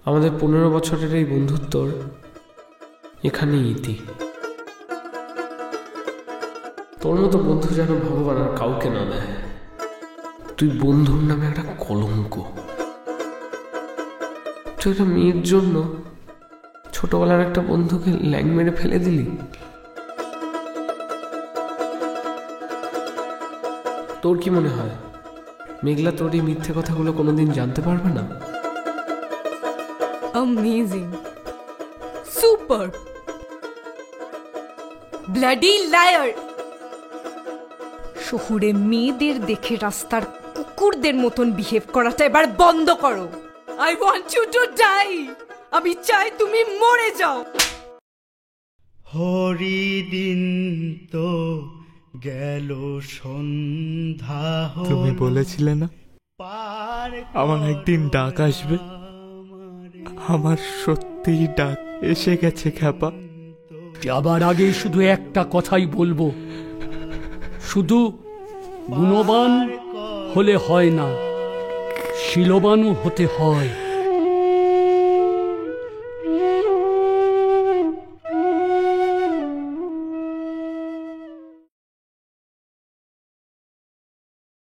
আমাদের 15 বছরের এই বন্ধুত্বর এখানেই ইতি। তোর মতো বন্ধু যেন ভগবান আর কাউকে না দেয়। তুই বন্ধুর নামে একটা কলঙ্ক। তুই একটা মেয়ের জন্য ছোটবেলার একটা বন্ধুকে ল্যাং মেরে ফেলে দিলি। তোর কি মনে হয় মেঘলা তোর এই মিথ্যে কথাগুলো কোনোদিন জানতে পারবে না? Amazing, super, bloody liar. শহুরে মেয়েদের দেখে রাস্তার কুকুরদের মতন বিহেভ করাটা এবার বন্ধ করো। I want you to die. আমি চাই তুমি মরে যাও। হরিদিন তো গেল সন্ধ্যা, তুমি বলেছিলে না আমার একদিন ডাক আসবে। আমার সত্যিই ডাক এসে গেছে খ্যাপা। যাবার আগে শুধু একটা কথাই বলবো, শুধু গুণবান হলে হয় না, শীলবানও হতে হয়।